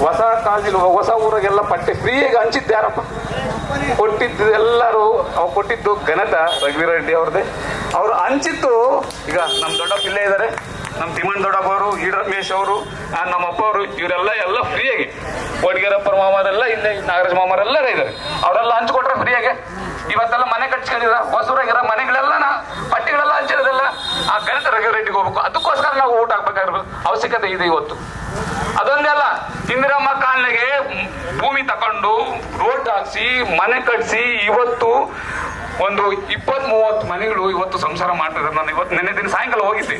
ಹೊಸ ಕಾಲೇಜಲ್ಲಿ ಹೊಸ ಊರಾಗೆಲ್ಲ ಪಟ್ಟೆ ಫ್ರೀಯಾಗಿ ಹಂಚಿದ್ದು ಯಾರಪ್ಪ? ಕೊಟ್ಟಿದ್ದು ಎಲ್ಲರೂ ಕೊಟ್ಟಿದ್ದು ಘನತ ರಘುವೀರ ರೆಡ್ಡಿ ಅವ್ರದ್ದೇ. ಅವರು ಹಂಚಿತ್ತು. ಈಗ ನಮ್ಮ ದೊಡ್ಡಪ್ಪ ಇಲ್ಲೇ ಇದ್ದಾರೆ, ನಮ್ಮ ತಿಮ್ಮಣ್ಣ ದೊಡ್ಡಪ್ಪ ಅವರು, ಈ ರಮೇಶ್ ಅವರು, ನಮ್ಮ ಅಪ್ಪ ಅವರು, ಇವರೆಲ್ಲ ಫ್ರೀಯಾಗಿ, ಒಡ್ಗೇರಪ್ಪ ಮಾಮರೆಲ್ಲ ಇಲ್ಲೇ, ನಾಗರಾಜ್ ಮಾಮರೆಲ್ಲರ ಇದ್ದಾರೆ. ಅವರೆಲ್ಲ ಹಂಚ್ಕೊಟ್ರೆ ಫ್ರೀಯಾಗೆ. ಇವತ್ತೆಲ್ಲ ಮನೆ ಕಟ್ಸ್ಕೊಂಡಿರ ಹೊಸೂರಾಗಿರೋ ಮನೆಗಳೆಲ್ಲ ಪಟ್ಟಿಗಳೆಲ್ಲ ಹಂಚಿರೋದೆಲ್ಲ ಆ ಘನತ ರಘುವೀರ ರೆಡ್ಡಿಗೆ ಹೋಗ್ಬೇಕು. ಅದಕ್ಕೋಸ್ಕರ ನಾವು ಊಟ ಹಾಕ್ಬೇಕಾಗಿರೋ ಅವಶ್ಯಕತೆ ಇದೆ ಇವತ್ತು. ಅದೊಂದೇ ಅಲ್ಲ, ಇಂದಿರಮ್ಮ ಕಾಲನೆಗೆ ಭೂಮಿ ತಕೊಂಡು ರೋಡ್ ಹಾಕ್ಸಿ ಮನೆ ಕಟ್ಸಿ ಇವತ್ತು ಒಂದು 20-30 ಮನೆಗಳು ಇವತ್ತು ಸಂಸಾರ ಮಾಡ್ತಿದ್ದಾರೆ. ನಾನು ಇವತ್ತು ನೆನ್ನೆ ದಿನ ಸಾಯಂಕಾಲ ಹೋಗಿದ್ದೆ,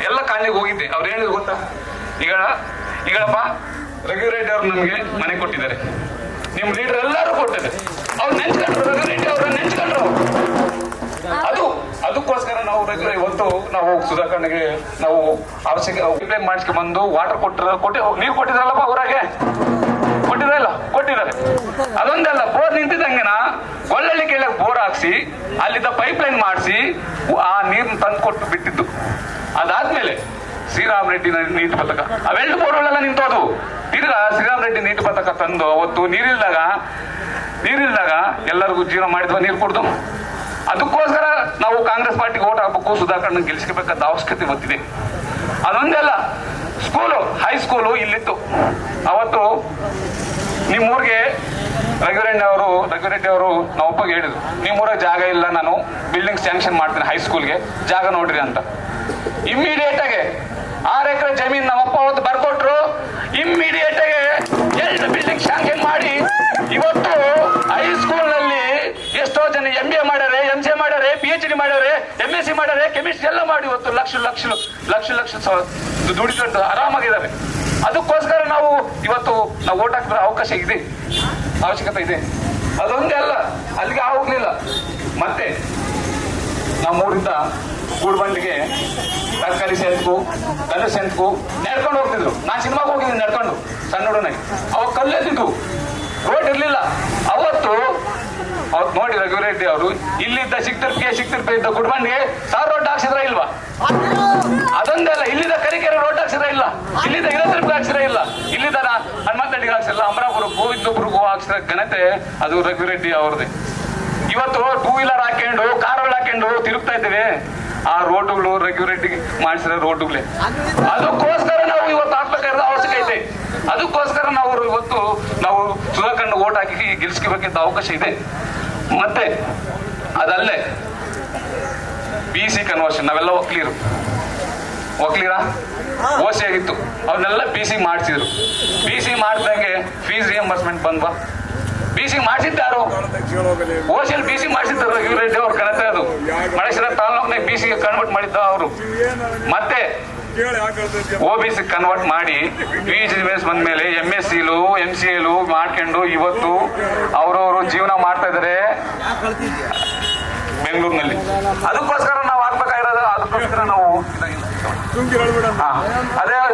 ಎಲ್ಲ ಕಾಲನೆಗೆ ಹೋಗಿದ್ದೆ. ಅವ್ರು ಹೇಳಿದ್ರು ಗೊತ್ತಾ, ಈಗಳಪ್ಪ ರಘುವೀರ ರೆಡ್ಡಿ ಅವ್ರು ನಮಗೆ ಮನೆ ಕೊಟ್ಟಿದ್ದಾರೆ, ನಿಮ್ಮ ಲೀಡರ್ ಎಲ್ಲರೂ ಕೊಟ್ಟಿದ್ದಾರೆ, ಅವ್ರು ನೆಂಚ್ಕೊಂಡ್ರು, ರಘುವೀರ ರೆಡ್ಡಿ ಅವ್ರ ನೆಂಚ್ಕೊಂಡ್ರು. ಅದಕ್ಕೋಸ್ಕರ ನಾವು ಇವತ್ತು ನಾವು ಸುಧಾಕರ್ಣಿಗೆ ನಾವು ಅವಶ್ಯಕ ಪೈಪ್ಲೈನ್ ಮಾಡಿಸ್ಕೊಂಡು ಬಂದು ವಾಟರ್ ನೀರು ಕೊಟ್ಟಿದ್ರಲ್ಲಪ್ಪ ಊರಾಗೆ, ಕೊಟ್ಟಿದ್ದಾರೆ. ಅದೊಂದಲ್ಲ, ಬೋರ್ ನಿಂತಿದ್ದಂಗೆನ ಒಳ್ಳೊಳ್ಳೆ ಕೇಳಕ್ಕೆ ಬೋರ್ ಹಾಕ್ಸಿ ಅಲ್ಲಿದ್ದ ಪೈಪ್ಲೈನ್ ಮಾಡಿಸಿ ಆ ನೀರನ್ನ ತಂದು ಕೊಟ್ಟು ಬಿಟ್ಟಿದ್ದು. ಅದಾದ್ಮೇಲೆ ಶ್ರೀರಾಮ್ ರೆಡ್ಡಿ ನೀತಿ ಪಥಕ ಅವೆರಡು ಬೋರ್ಗಳೆಲ್ಲ ನಿಂತೋದು. ತಿರ್ಗಾ ಶ್ರೀರಾಮ್ ರೆಡ್ಡಿ ನೀತಿ ಪಥಕ ತಂದು ಅವತ್ತು ನೀರಿಲ್ದಾಗ ಎಲ್ಲರಿಗೂ ಜೀವನ ಮಾಡಿದ್ವ, ನೀರು ಕುಡ್ದು. ಅದಕ್ಕೋಸ್ಕರ ನಾವು ಕಾಂಗ್ರೆಸ್ ಪಾರ್ಟಿಗೆ ಓಟ್ ಹಾಕಬೇಕು, ಸುಧಾಕರ್ನ ಗೆಲ್ಲಿಸಬೇಕಾದ ಅವಶ್ಯಕತೆ ಗೊತ್ತಿದೆ. ಅದೊಂದೇ ಅಲ್ಲ, ಹೈಸ್ಕೂಲು ಇಲ್ಲಿತ್ತು. ಅವತ್ತು ನಿಮ್ಮೂರಿಗೆ ರಘುವೀರ ರೆಡ್ಡಿ ಅವರು ನಮ್ಮಪ್ಪಗೆ ಹೇಳಿದ್ರು, ನಿಮ್ಮೂರಾಗ ಜಾಗ ಇಲ್ಲ, ನಾನು ಬಿಲ್ಡಿಂಗ್ ಸ್ಯಾಂಕ್ಷನ್ ಮಾಡ್ತೀನಿ ಹೈಸ್ಕೂಲ್ಗೆ, ಜಾಗ ನೋಡ್ರಿ ಅಂತ. ಇಮ್ಮಿಡಿಯೇಟ್ ಆಗಿ 6 ಎಕರೆ ಜಮೀನು ನಮ್ಮಪ್ಪ ಅವತ್ತು ಬರ್ಕೊಟ್ರು. ಇಮ್ಮಿಡಿಯೇಟ್ ಆಗಿ 2 ಬಿಲ್ಡಿಂಗ್ ಸ್ಯಾಂಕ್ಷನ್ ಮಾಡಿ ಇವತ್ತು ಹೈಸ್ಕೂಲ್ನಲ್ಲಿ ಎಷ್ಟೋ ಜನ MBA ಮಾಡ್ಯಾರೆ, MCA ಮಾಡ್ಯಾರೆ, PhD ಮಾಡ್ಯಾರೆ, MSc ಮಾಡ್ಯಾರೆ, ಕೆಮಿಸ್ಟ್ರಿ ಎಲ್ಲ ಮಾಡಿ ಇವತ್ತು ಲಕ್ಷ ದುಡಿಕೊಂಡು ಆರಾಮಾಗಿದ್ದಾರೆ. ಅದಕ್ಕೋಸ್ಕರ ನಾವು ಇವತ್ತು ಓಟ್ ಹಾಕಿದ್ರೆ ಅವಶ್ಯಕತೆ ಇದೆ. ಅದೊಂದೇ ಅಲ್ಲ, ಅಲ್ಲಿಗೆ ಹೋಗ್ಲಿಲ್ಲ. ಮತ್ತೆ ನಮ್ಮೂರಿಂದ ಗೂಡ್ಬಂಡಿಗೆ ತರಕಾರಿ ಸೆಂತ್ಕು ನಡ್ಕೊಂಡು ಹೋಗ್ತಿದ್ರು. ನಾನು ಸಿನಿಮಾಗೆ ಹೋಗಿದ್ದೀನಿ ನಡ್ಕೊಂಡು, ಸಣ್ಣ ಹುಡುಗನಾಗಿ. ಅವಾಗ ಕಲ್ಲೆತ್ತಿದ್ದು, ರೋಡ್ ಇರ್ಲಿಲ್ಲ. ಅವತ್ತು ನೋಡಿ ರಘುವೀರ ರೆಡ್ಡಿ ಅವರು ಇಲ್ಲಿದ್ದ ಸಿಕ್ತಿರ್ಪೆ ಇದ್ದ ಗುಡ್ಬಂಡಿಗೆ 1000 ರೋಡ್ ಹಾಕ್ಸಿದ್ರ ಇಲ್ವಾ? ಅದೊಂದೇ ಅಲ್ಲ, ಇಲ್ಲಿದ್ದ ಕರಿಕೆರೆ ರೋಡ್ ಹಾಕ್ಸಿದ್ರ ಇಲ್ಲ, ಇಲ್ಲಿದ್ದ ಇರತಿರ್ಪೆ ಹಾಕ್ಸಿರ ಇಲ್ಲ, ಇಲ್ಲಿದ್ದ ಹನುಮಂತಡಿಗೆ ಹಾಕ್ಸಿಲ್ಲ, ಅಮರಾಪುರಕ್ಕೂ ಇನ್ನೊಬ್ರಿಗೂ ಹಾಕ್ಸಿದ ಘನತೆ ಅದು ರಘುವೀರ ರೆಡ್ಡಿ ಅವ್ರದ್ದೇ. ಇವತ್ತು 2 ವೀಲರ್ ಹಾಕೊಂಡು ಕಾರುಗಳು ಹಾಕೊಂಡು ತಿರುಗ್ತಾ ಇದ್ದೇವೆ. ಆ ರೋಡ್ಗಳು ರಘುವೀರ ರೆಡ್ಡಿ ಮಾಡಿಸಿರೋ ರೋಡ್ಗಳೇ. ಅದಕ್ಕೋಸ್ಕರ ನಾವು ಇವತ್ತು ಹಾಕ್ಬೇಕಾದ ಅವಶ್ಯಕ ಇದೆ. ಅದಕ್ಕೋಸ್ಕರ ಇವತ್ತು ನಾವು ಸುಧಾಕರ್ನ ಓಟ್ ಹಾಕಿ ಗೆಲ್ಸ್ಕೋಬೇಕಿದ್ದ ಅವಕಾಶ ಇದೆ. ಮತ್ತೆ ಅದಲ್ಲೇ BC ಕನ್ವರ್ಷನ್, ನಾವೆಲ್ಲ ಒಕ್ಲೀರ OC ಆಗಿತ್ತು, ಅವನ್ನೆಲ್ಲ BC ಮಾಡಿಸಿದ್ರು. BC ಮಾಡಿದಂಗೆ ಫೀಸ್ ರಿಯಂಬರ್ಸ್ಮೆಂಟ್ ಬಂದ್ವಾ? BC ಮಾಡಿಸಿದ್ದಾರು, OCL BC ಮಾಡಿಸಿದ್ದಾರೆ ರಘುವೀರ ರೆಡ್ಡಿ ಅವ್ರ ಘನತೆ. ಅದು ಮಳೇಶ್ವರ ತಾಲೂಕಿನಾಗ BC ಕನ್ವರ್ಟ್ ಮಾಡಿದ್ದ ಅವರು. ಮತ್ತೆ OBC ಕನ್ವರ್ಟ್ ಮಾಡಿ PhD ಬಂದ ಮೇಲೆ MScಲು MCAಲು ಮಾಡ್ಕೊಂಡು ಇವತ್ತು ಅವರವರು ಜೀವನ ಮಾಡ್ತಾ ಇದ್ದಾರೆ ಬೆಂಗಳೂರಿನಲ್ಲಿ. ಅದಕ್ಕೋಸ್ಕರ ನಾವು ಆಗ್ಬೇಕಾಗಿರೋದು, ಅದಕ್ಕೋಸ್ಕರ ನಾವು ಅದಲ್ಲ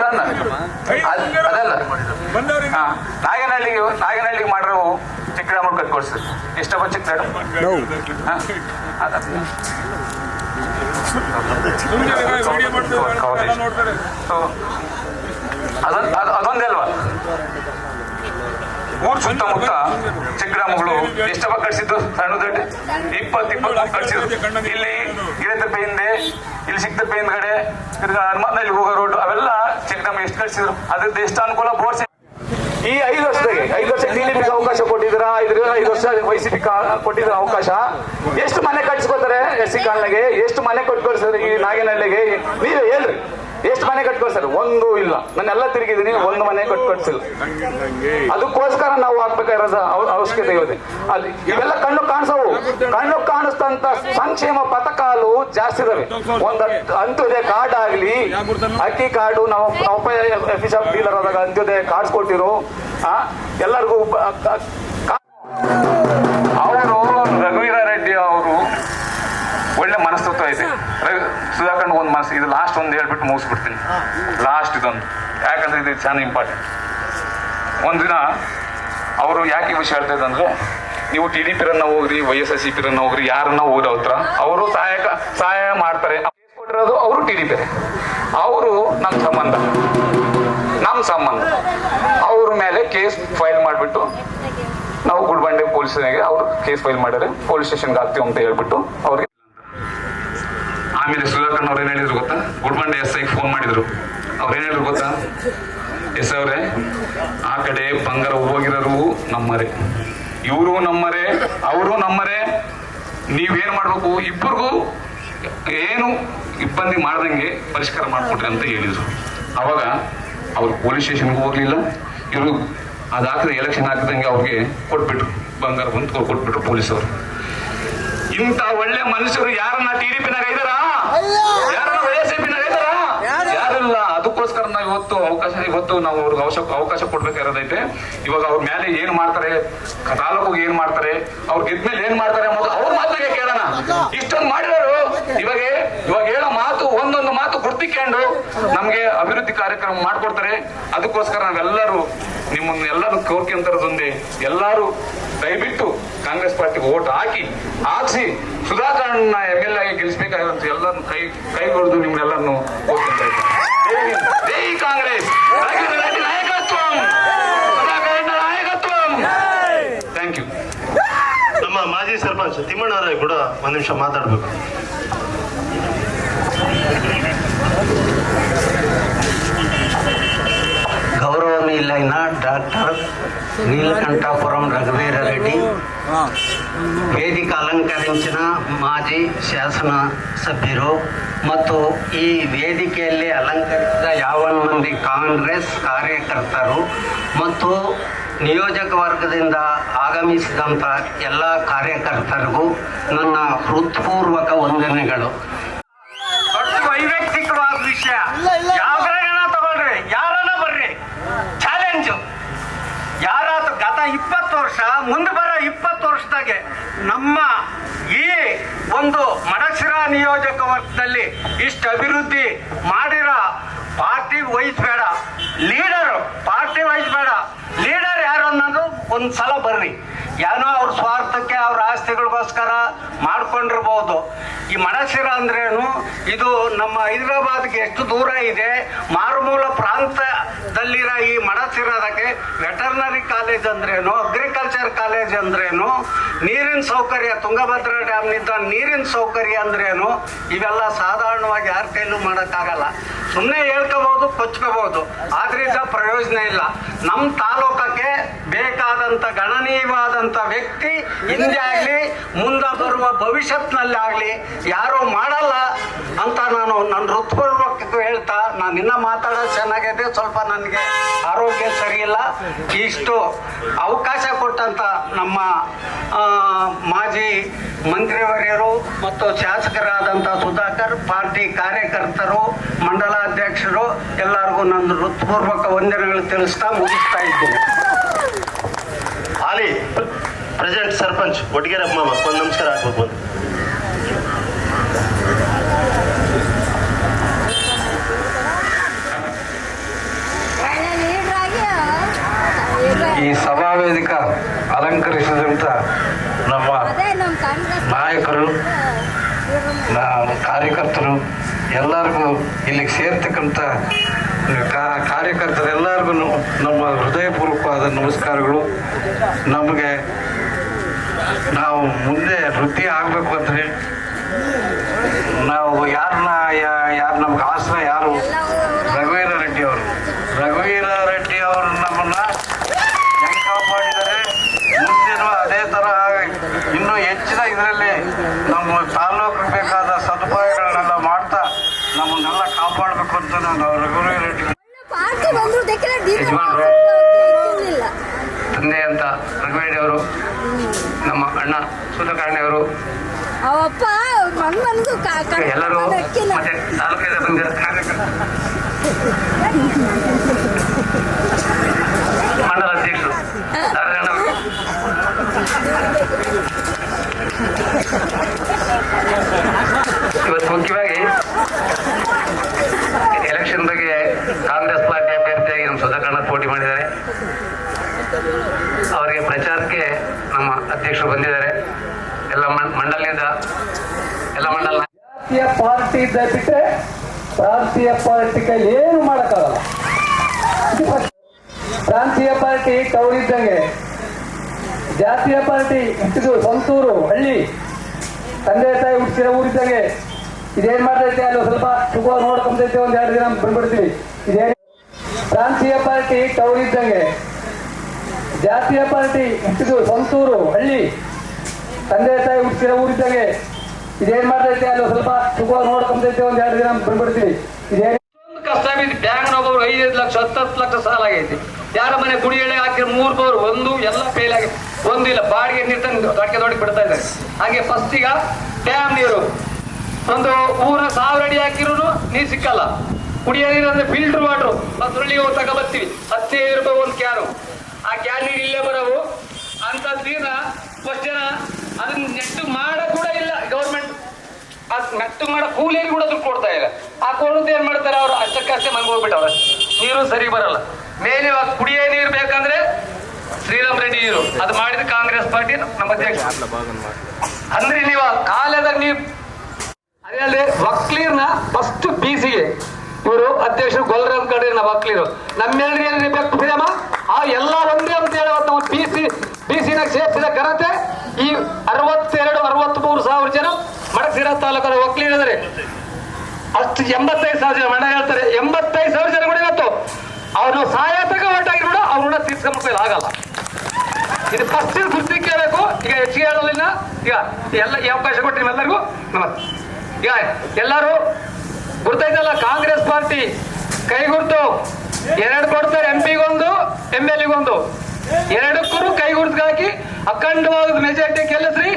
ನಾಗನಹಳ್ಳಿಗೆ ಮಾಡಿರೋ ಚಿಕ್ಕರಾಮ ಕಟ್ಕೊಡ್ಸಿ ಎಷ್ಟಪ್ಪ ಚಿಕ್ಕ ಅದೊಂದೇ ಅಲ್ವಾ? ಊರ್ ಸುತ್ತಮುತ್ತ ಚಿಕ್ಕಗ್ರಾಮಗಳು ಎಷ್ಟಪ್ಪ ಕಟ್ಸಿದ್ದು? ಸಣ್ಣ ದೊಡ್ಡ 20 ಕಟ್ಸಿದ್ರು. ಇಲ್ಲಿ ಗಿಡತಪ್ಪೆ ಹಿಂದೆ, ಇಲ್ಲಿ ಸಿಕ್ತಪ್ಪೆ ಹಿಂದ್ಗಡೆ, ತಿರ್ಗಾ ಹನುಮಂತನಲ್ಲಿ ಹೋಗೋ ರೋಡ್, ಅವೆಲ್ಲ ಚಿಕ್ಕಗ್ರಾಮ ಎಷ್ಟು ಕಟ್ಸಿದ್ರು? ಅದ್ರದ್ದು ಎಷ್ಟು ಅನುಕೂಲ ಬೋರ್ಸ್. ಈ 5 ವರ್ಷದಾಗೆ 5 ವರ್ಷ TDPಗೆ ಅವಕಾಶ ಕೊಟ್ಟಿದ್ರ, 5 ವರ್ಷ YCP ಕೊಟ್ಟಿದ್ರ ಅವಕಾಶ. ಎಷ್ಟು ಮನೆ ಕಟ್ಸ್ಕೊತಾರೆ SC ಕಾಲನೆಗೆ? ಎಷ್ಟು ಮನೆ ಕೊಟ್ಕೊಳ್ತಾರೆ ಈ ನಾಗನಹಳ್ಳಿಗೆ? ನೀವೇ ಹೇಳ್ರಿ, ಎಷ್ಟು ಮನೆ ಕಟ್ಕೊಳ್ತಾರೆ? ಒಂದು ಇಲ್ಲ. ನಾನೆಲ್ಲ ತಿರುಗಿದ್ದೀನಿ, ಒಂದು ಮನೆ ಕಟ್ಕೊಡ್ಸಿಲ್ಲ. ಅದಕ್ಕೋಸ್ಕರ ನಾವು ಹಾಕ್ಬೇಕಾಗಿರೋದು ಅವಶ್ಯಕತೆ ಇದೆ. ಅಲ್ಲಿ ಇವೆಲ್ಲ ಕಣ್ಣು ಕಾಣಿಸ್ತಂತ ಸಂಕ್ಷೇಮ ಪಥಕಾಲು ಜಾಸ್ತಿ ಇದಾವೆ. ಒಂದು ಅಂತ್ಯೋದಯ ಕಾರ್ಡ್ ಆಗ್ಲಿ, ಅಕ್ಕಿ ಕಾರ್ಡು, ನಾವು FSF ಡೀಲರ್ ಆದಾಗ ಅಂತ್ಯೋದಯ ಕಾರ್ಡ್ಸ್ ಕೊಟ್ಟಿರು ಎಲ್ಲರಿಗೂ. ಅವರು ರಘುವೀರ ರೆಡ್ಡಿ ಅವರು ಒಳ್ಳೆ ಮನಸ್ತತ್ವ ಐತೆ. ಸುಧಾಕರ್ನ ಒಂದು ಮನಸ್ಸು. ಇದು ಲಾಸ್ಟ್ ಒಂದು ಹೇಳ್ಬಿಟ್ಟು ಮುಗಿಸ್ಬಿಡ್ತೀನಿ. ಲಾಸ್ಟ್ ಇದೊಂದು, ಯಾಕಂದ್ರೆ ಇದು ಚೆನ್ನಾಗಿ ಇಂಪಾರ್ಟೆಂಟ್. ಒಂದಿನ ಅವರು ಯಾಕೆ ವಿಷಯ ಹೇಳ್ತಾ ಇದ್ದಂದ್ರೆ, ನೀವು TDP ರನ್ನ ಹೋಗ್ರಿ, YSSCP ರನ್ನ ಹೋಗ್ರಿ, ಯಾರನ್ನ ಹೋಗ್ರಿ ಅವ್ರ ಅವರು ಸಹಾಯ ಮಾಡ್ತಾರೆ. ಕೊಟ್ಟಿರೋದು ಅವರು TDP, ಅವರು ನಮ್ಮ ಸಂಬಂಧ ಅವ್ರ ಮೇಲೆ ಕೇಸ್ ಫೈಲ್ ಮಾಡಿಬಿಟ್ಟು ನಾವು ಗುಡ್ಬಂಡೆ ಪೊಲೀಸರಿಗೆ ಅವರು ಕೇಸ್ ಫೈಲ್ ಮಾಡಿದ್ರೆ ಪೊಲೀಸ್ ಸ್ಟೇಷನ್ಗೆ ಹಾಕ್ತೀವಿ ಅಂತ ಹೇಳ್ಬಿಟ್ಟು ಅವ್ರಿಗೆ. ಆಮೇಲೆ ಸುಧಾಕರ್ ಅವ್ರು ಏನ್ ಹೇಳಿದ್ರು ಗೊತ್ತಾ, ಗುಡ್ಬಂಡೆ SI ಫೋನ್ ಮಾಡಿದ್ರು. ಅವ್ರು ಏನ್ ಹೇಳಿದ್ರು ಗೊತ್ತಾ, ಎಸ್ ಅವರೇ, ಆ ಕಡೆ ಬಂಗಾರ ಹೋಗಿರೋರು ನಮ್ಮರೇ, ಇವರು ನಮ್ಮರೇ, ಅವರು ನಮ್ಮರೇ, ನೀವೇನ್ ಮಾಡ್ಬೇಕು, ಇಬ್ಬರಿಗೂ ಏನು ಇಬ್ಬಂದಿ ಮಾಡ್ದಂಗೆ ಪರಿಷ್ಕಾರ ಮಾಡ್ಕೊಡ್ರಿ ಅಂತ ಹೇಳಿದ್ರು. ಅವಾಗ ಅವ್ರು ಪೊಲೀಸ್ ಸ್ಟೇಷನ್ಗೂ ಹೋಗ್ಲಿಲ್ಲ, ಇವರು ಅದಾಕಿದ ಎಲೆಕ್ಷನ್ ಹಾಕಿದಂಗೆ ಅವ್ರಿಗೆ ಕೊಟ್ಬಿಟ್ರು, ಬಂಗಾರ ಬಂದು ಕೊಟ್ಬಿಟ್ರು ಪೊಲೀಸರು. ಇಂಥ ಒಳ್ಳೆ ಮನುಷ್ಯರು ಯಾರನ್ನ TDP-ನಾಗ ಇದಾರ, ಯಾರನ್ನ YSAP-ನಾಗ ಇದಾರ? ಯಾರಿಲ್ಲ. ಅದಕ್ಕೋಸ್ಕರ ನಾವು ಇವತ್ತು ನಾವು ಅವ್ರಿಗೆ ಅವಕಾಶ ಕೊಡ್ಬೇಕಾಗಿರೋದೈತೆ. ಇವಾಗ ಅವ್ರ ಮೇಲೆ ಏನ್ ಮಾಡ್ತಾರೆ, ತಾಲೂಕಿಗೆ ಏನ್ ಮಾಡ್ತಾರೆ, ಅವ್ರ ಗೆದ್ಮೇಲೆ ಏನ್ ಮಾಡ್ತಾರೆ ಮೊದಲು ಅವ್ರ ಮಾತಿಗೆ ಕೇಳೋಣ. ಇಷ್ಟೊಂದು ಮಾಡಿರೋರು ಇವಾಗ ಹೇಳೋ ಮಾತು ಒಂದೊಂದು ಮಾತು ಗುರ್ತಿಕೊಂಡು ನಮ್ಗೆ ಅಭಿವೃದ್ಧಿ ಕಾರ್ಯಕ್ರಮ ಮಾಡ್ಕೊಡ್ತಾರೆ. ಅದಕ್ಕೋಸ್ಕರ ನಾವೆಲ್ಲರೂ ನಿಮ್ಮನ್ನ ಎಲ್ಲರೂ ಕೋರ್ಕೆಂತರದೊಂದೇ, ಎಲ್ಲರೂ ದಯವಿಟ್ಟು ಕಾಂಗ್ರೆಸ್ ಪಾರ್ಟಿಗೆ ಓಟ್ ಹಾಕಿಸಿ ಸುಧಾಕರನ್ನ MLA ಆಗಿ ಗೆಲ್ಲಿಸಬೇಕಾಗಿರುವಂತ ಎಲ್ಲರನ್ನು ಕೈಗೊಳ್ದು ನಿಮ್ನೆಲ್ಲರನ್ನು ಕೋರ್ಕೊಂತ ಇದ್ದಾರೆ. ಜೈ ಕಾಂಗ್ರೆಸ್, ನಾಯಕತ್ವ, ನಾಯಕತ್ವ. Thank you. ನಮ್ಮ ಮಾಜಿ ಸರ್ಪಂಚ್ ತಿಮ್ಮಣ್ಣವರೇ ಕೂಡ ಒಂದು ನಿಮಿಷ ಮಾತಾಡಬೇಕು. గౌరవనీయులైన డాక్టర్ నీలకంఠాపురం రఘువీరారెడ్డి, ವೇದಿಕೆ ಅಲಂಕరించిన ಮಾಜಿ ಶಾಸನ ಸಭ್ಯರು ಮತ್ತು ಈ ವೇದಿಕೆಯಲ್ಲಿ ಅಲಂಕರಿಸಿದ 50 ಮಂದಿ ಕಾಂಗ್ರೆಸ್ ಕಾರ್ಯಕರ್ತರು ಮತ್ತು ನಿಯೋಜಕ ವರ್ಗದಿಂದ ಆಗಮಿಸಿದಂಥ ಎಲ್ಲ ಕಾರ್ಯಕರ್ತರಿಗೂ ನನ್ನ ಹೃತ್ಪೂರ್ವಕ ವಂದನೆಗಳು. ವೈಯಕ್ತಿಕವಾದ ವಿಷಯ, ಯಾವ್ದ್ರಾಗನ ತಗೊಳ್ರಿ, ಯಾರನ್ನ ಬರ್ರಿ, ಚಾಲೆಂಜು ಯಾರಾದ್ರೂ ಗತ 20 ವರ್ಷ ಮುಂದೆ ಬರೋ 20 ವರ್ಷದಾಗೆ ನಮ್ಮ ಈ ಒಂದು ಮಡಸಿರಾ ನಿಯೋಜಕ ವರ್ಗದಲ್ಲಿ ಇಷ್ಟು ಅಭಿವೃದ್ಧಿ ಮಾಡಿರೋ ಪಾರ್ಟಿ ವಹಿಸ್ಬೇಡ, ಲೀಡರು ಪಾರ್ಟಿ ವಹಿಸ್ಬೇಡ, ಲೀಡರ್ ಯಾರು ಅನ್ನೋದು ಒಂದ್ಸಲ ಬರ್ರಿ. ಏನೋ ಅವ್ರ ಸ್ವಾರ್ಥಕ್ಕೆ ಅವ್ರ ಆಸ್ತಿಗಳಿಗೋಸ್ಕರ ಮಾಡ್ಕೊಂಡಿರ್ಬೋದು. ಈ ಮಡಸಿರ ಅಂದ್ರೇನು, ಇದು ನಮ್ಮ ಹೈದರಾಬಾದ್ಗೆ ಎಷ್ಟು ದೂರ ಇದೆ, ಮಾರುಮೂಲ ಪ್ರಾಂತದಲ್ಲಿರೋ ಈ ಮಡಸಿರದಕ್ಕೆ ವೆಟರ್ನರಿ ಕಾಲೇಜ್ ಅಂದ್ರೇನು, ಅಗ್ರಿಕಲ್ಚರ್ ಕಾಲೇಜ್ ಅಂದ್ರೇನು, ನೀರಿನ ಸೌಕರ್ಯ, ತುಂಗಭದ್ರಾ ಡ್ಯಾಮ್ನಿಂದ ನೀರಿನ ಸೌಕರ್ಯ ಅಂದ್ರೇನು, ಇವೆಲ್ಲ ಸಾಧಾರಣವಾಗಿ ಯಾರ ಕೈಲೂ ಮಾಡೋಕ್ಕಾಗಲ್ಲ. ಸುಮ್ಮನೆ ಹೇಳ್ಕೋಬಹುದು, ಕೊಚ್ಕೋಬಹುದು, ಆದ್ರಿಂದ ಪ್ರಯೋಜನ ಇಲ್ಲ. ನಮ್ಮ ತಾಲೂಕಕ್ಕೆ ಬೇಕಾದಂಥ ಗಣನೀಯವಾದಂಥ ವ್ಯಕ್ತಿ ಹಿಂದೆ ಆಗಲಿ ಮುಂದೆ ಬರುವ ಭವಿಷ್ಯತ್ನಲ್ಲಿ ಆಗಲಿ ಯಾರು ಮಾಡಲ್ಲ ಅಂತ ನಾನು ನನ್ನ ಹೃತ್ಪೂರ್ವಕ ಹೇಳ್ತಾ, ನಾನು ಇನ್ನೂ ಮಾತಾಡೋದು ಚೆನ್ನಾಗಿದೆ, ಸ್ವಲ್ಪ ನನಗೆ ಆರೋಗ್ಯ ಸರಿಯಿಲ್ಲ. ಇಷ್ಟು ಅವಕಾಶ ಕೊಟ್ಟಂತ ನಮ್ಮ ಮಾಜಿ ಮಂತ್ರಿವರ್ಯರು ಮತ್ತು ಶಾಸಕರಾದಂಥ ಸುಧಾಕರ್, ಪಾರ್ಟಿ ಕಾರ್ಯಕರ್ತರು, ಮಂಡಲಾಧ್ಯಕ್ಷರು ಎಲ್ಲರಿಗೂ ನನ್ನ ಹೃತ್ಪೂರ್ವಕ ವಂದನೆಗಳು ತಿಳಿಸ್ತಾ ಮುಗಿಸ್ತಾ ಇದ್ದೀನಿ. ಹಾಲಿ ಪ್ರೆಸಿಡೆಂಟ್ ಸರ್ಪಂಚ್ ಒಟ್ಟಿಗೆರಪ್ಪ ಮಾಮ ಒಂದು ನಮಸ್ಕಾರ ಹಾಕ್ಬೇಕು. ಈ ಸಭಾ ವೇದಿಕ ಅಲಂಕರಿಸಿದಂಥ ನಮ್ಮ ನಾಯಕರು, ಕಾರ್ಯಕರ್ತರು ಎಲ್ಲರಿಗೂ, ಇಲ್ಲಿಗೆ ಸೇರ್ತಕ್ಕಂಥ ಕಾರ್ಯಕರ್ತರೆಲ್ಲರಿಗೂ ನಮ್ಮ ಹೃದಯಪೂರ್ವಕವಾದ ನಮಸ್ಕಾರಗಳು. ನಮಗೆ ನಾವು ಮುಂದೆ ವೃದ್ಧಿ ಆಗಬೇಕು ಅಂದರೆ ನಾವು ಯಾರು ನಮ್ಗೆ ಆಸರೆ ಯಾರು, ರಘುವೀರಾರೆಡ್ಡಿ ಅವರು ನಮ್ಮನ್ನು ಹೆಂಗೆ ಕಾಪಾಡಿದ್ದಾರೆ, ಮುಂದೇನು ಅದೇ ಥರ ಇನ್ನೂ ಹೆಚ್ಚಿನ ಇದರಲ್ಲಿ ನಮ್ಮ ತಾಲೂಕಿಗೆ ಬೇಕಾದ ಸದುಪಾಯಗಳನ್ನೆಲ್ಲ ಮಾಡ್ತಾ ನಮ್ಮನ್ನೆಲ್ಲ ಕಾಪಾಡಬೇಕು ಅಂತ ನಾನು ರಘುವೀರಾರೆಡ್ಡಿ ಯಜಮಾನರು, ತಂದೆ ಅಂತ ರಘುವೀರಾರೆಡ್ಡಿ ಅವರು, ನಮ್ಮ ಅಣ್ಣ ಸುಧಾಕರ್ಣಿಯವರು, ಎಲ್ಲರೂ ಮತ್ತೆ ತಾಲೂಕಿನ ಬಂದಿರೋ ಮಂಡಲ ಅಧ್ಯಕ್ಷರು ಇವತ್ತು ಮುಖ್ಯವಾಗಿ ಎಲೆಕ್ಷನ್ ಬಗ್ಗೆ ಕಾಂಗ್ರೆಸ್ ಪಾರ್ಟಿ ಅಭ್ಯರ್ಥಿಯಾಗಿ ನಮ್ಮ ಸುಧಾಕರ್ಣ ಪೋಟಿ ಮಾಡಿದ್ದಾರೆ. ಅವರಿಗೆ ಪ್ರಚಾರಕ್ಕೆ ನಮ್ಮ ಅಧ್ಯಕ್ಷರು ಬಂದಿದ್ದಾರೆ. ಎಲ್ಲ ಮಂಡಲದಿಂದ ಎಲ್ಲ ಮಂಡಲ ಪಾರ್ಟಿ ಇದ್ದ ಬಿಟ್ಟರೆ ಪ್ರಾಂತೀಯ ಪಾರ್ಟಿ ಕೈಲಿ ಏನು ಮಾಡೋಕ್ಕಾಗಲ್ಲ. ಪ್ರಾಂತೀಯ ಪಾರ್ಟಿ ಟೌರಿದ್ದಂಗೆ, ಜಾತೀಯ ಪಾರ್ಟಿ ಹುಟ್ಟಿದು ಸ್ವಂತೂರು ಹಳ್ಳಿ, ತಂದೆ ತಾಯಿ ಹುಟ್ಟಿಸಿರೋ ಊರಿದ್ದಂಗೆ. ಇದೇನ್ ಮಾಡ್ತೈತೆ ಅಲ್ಲಿ ಸ್ವಲ್ಪ ಸುಖವಾಗಿ ನೋಡ್ಕೊಂತೈತೆ, ಒಂದ್ 2 ದಿನ ಬಂದ್ಬಿಡ್ತೀವಿ. ಇದೇನು ಪ್ರಾಂತೀಯ ಪಾರ್ಟಿ ಟೌರಿದ್ದಂಗೆ, ಜಾತೀಯ ಪಾರ್ಟಿ ಹುಟ್ಟಿದು ಸ್ವಂತೂರು ಹಳ್ಳಿ, ತಂದೆ ತಾಯಿ ಹುಟ್ಟಿಸಿರೋ ಊರಿದ್ದಂಗೆ. ಇದೇನ್ ಮಾಡ್ತೈತೆ ಅಲ್ಲಿ ಸ್ವಲ್ಪ ಸುಖವಾಗಿ ನೋಡ್ಕೊಂತೈತೆ, ಒಂದ್ 2 ದಿನ ಬಂದ್ಬಿಡ್ತೀವಿ. ಇದೇನು ಕಷ್ಟ ಬಿದ್ದು ಬ್ಯಾಂಕ್ ಒಬ್ಬರು 5 ಲಕ್ಷ 10 ಲಕ್ಷ ಸಾಲ ಆಗೈತಿ. ಯಾರ ಮನೆ ಗುಡಿ ಎಳೆ ಹಾಕಿರೋ 3 ಬೋರ್ ಒಂದು ಎಲ್ಲ ಫೇಲ್ ಆಗಿ ಒಂದು ಇಲ್ಲ, ಬಾಡಿಗೆ ನೀರು ತಂದು ದೊಡ್ಡ ಬಿಡ್ತಾ ಇದ್ದಾರೆ. ಹಾಗೆ ಫಸ್ಟ್ ಈಗ ಡ್ಯಾಮ್ ನೀರು ಒಂದು ಊರ 1000 ಅಡಿ ಹಾಕಿರೋನು ನೀರು ಸಿಕ್ಕಲ್ಲ. ಕುಡಿಯೋ ನೀರು ಅಂದ್ರೆ ಫಿಲ್ಟರ್ ವಾಟ್ರು ಸುಳ್ಳಿಗೆ ಹೋಗಿ ತಗೋ ಬರ್ತೀವಿ, 15 ರೂಪಾಯಿ ಒಂದು ಕ್ಯಾನು. ಆ ಕ್ಯಾನ್ ನೀರು ಇಲ್ಲೇ ಬರೋವು ಅಂತ ನೀರ ಫಸ್ಟ್ ಜನ ಅದನ್ನ ನೆಟ್ಟು ಮಾಡ ಕೂಡ ಇಲ್ಲ ಗೌರ್ಮೆಂಟ್. ಅದು ನೆಟ್ಟು ಮಾಡೋ ಕೂಲಿಯರಿಗೆ ಕೂಡ ದುಡ್ಡು ಕೊಡ್ತಾ ಇಲ್ಲ. ಆ ಕೊಡೋದು ಏನ್ ಮಾಡ್ತಾರೆ ಅವರು, ಅಷ್ಟಕ್ಕಷ್ಟೇ ಮನೆಗೆ ಹೋಗ್ಬಿಟ್ಟವ್ರೆ, ನೀರು ಸರಿ ಬರಲ್ಲ. ಮೇಲೆ ಇವಾಗ ಕುಡಿಯೋ ನೀರು ಬೇಕಂದ್ರೆ ಶ್ರೀರಾಮ್ ರೆಡ್ಡಿ ನೀರು ಅದು ಮಾಡಿದ ಕಾಂಗ್ರೆಸ್ ಪಾರ್ಟಿ ನಮ್ಮ ಅಧ್ಯಕ್ಷ. ಅಂದ್ರೆ ನೀವು ಕಾಲದಾಗ ನೀವು ಅದೇ ಅಲ್ಲದೆ ವಕ್ಲೀರ್ನ ಫಸ್ಟ್ BCಗೆ ಇವರು ಅಧ್ಯಕ್ಷರು ಗೊಲ್ರಾಮ್ ಕಡೆ ವಕ್ಲೀರು ನಮ್ಮೆಲ್ಲರಿಗೆ ಬೇಕು ಪ್ರೇಮ ಆ ಎಲ್ಲ ಒಂದೇ ಅಂತ ಹೇಳಿ ನಾವು BCನ ಸೇರಿಸಿದ ಘನತೆ ಈ 63 ಸಾವಿರ ಜನ ಮಡಕಶಿರಾ ತಾಲೂಕದ ವಕ್ಲೀರದರೆ. ಅಷ್ಟು 85,000 ಜನ ಮಣ ಹೇಳ್ತಾರೆ, 85,000 ಜನ ಕೂಡ ಇವತ್ತು ಅವ್ರು ಸಾಯತಕ ಒಟ್ಟಾಗಿ ಕೂಡ ಅವ್ರನ್ನ ತೀರ್ಸ್ಕೊಂಡ್ಮೇಲೆ ಆಗಲ್ಲ. ಇದು ಫಸ್ಟ್ ಸುದ್ದಿ ಕೇಳಬೇಕು. ಈಗ ಹೆಚ್ಚಿಗೆ ಹೇಳೋದಿಲ್ಲ. ಈಗ ಎಲ್ಲ ಈ ಅವಕಾಶ ಕೊಟ್ಟರೆ ನಿಮ್ಮೆಲ್ಲರಿಗೂ ನಮಸ್ತೆ. ಈಗ ಎಲ್ಲರೂ ಗುರ್ತೈತಲ್ಲ, ಕಾಂಗ್ರೆಸ್ ಪಾರ್ಟಿ ಕೈ ಗುರ್ತು 2 ಕೊಡ್ತಾರೆ, MP ಗೊಂದು MLA ಗೊಂದು, 2ಕ್ಕೂ ಕೈ ಗುರ್ತು ಹಾಕಿ ಅಖಂಡವಾದ ಮೆಜಾರಿಟಿ ಗೆಲ್ಲಿಸ್ರಿ.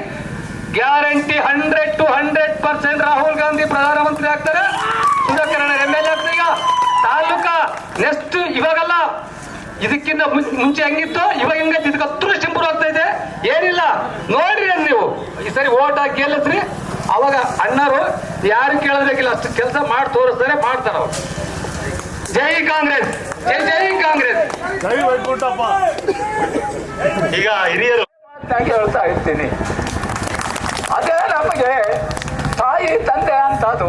ಗ್ಯಾರಂಟಿ 100 to 100% ರಾಹುಲ್ ಗಾಂಧಿ ಪ್ರಧಾನಮಂತ್ರಿ ಆಗ್ತಾರೆ, ಸುಧಾಕರ್ MLA ಆಗ್ತಾರೆ. ಈಗ ತಾಲೂಕಾ ನೆಕ್ಸ್ಟ್ ಇವಾಗಲ್ಲ, ಇದಕ್ಕಿಂತ ಮುಂಚೆ ಹೆಂಗಿತ್ತು ಇವಾಗ ಹೆಂಗೈತಿ, ಇದಕ್ಕೆ 10% ಇಂಪ್ರೂವ್ ಆಗ್ತಾ ಇದೆ. ಏನಿಲ್ಲ ನೋಡ್ರಿ ನೀವು ಈ ಸರಿ ಓಟ್ ಹಾಕಿ ಗೆಲ್ಲಿಸ್ರಿ. ಅವಾಗ ಅಣ್ಣರು ಯಾರು ಕೇಳಬೇಕಿಲ್ಲ, ಅಷ್ಟು ಕೆಲಸ ಮಾಡಿ ತೋರಿಸ್ತಾರೆ, ಮಾಡ್ತಾರ ಅವ್ರು. ಜೈ ಕಾಂಗ್ರೆಸ್, ಜೈ ಜೈ ಕಾಂಗ್ರೆಸ್. ಈಗ ಹಿರಿಯರು ಹೇಳ್ತಾ ಇರ್ತೀನಿ, ಅದೇ ನಮಗೆ ತಾಯಿ ತಂದೆ ಅಂತ ಅದು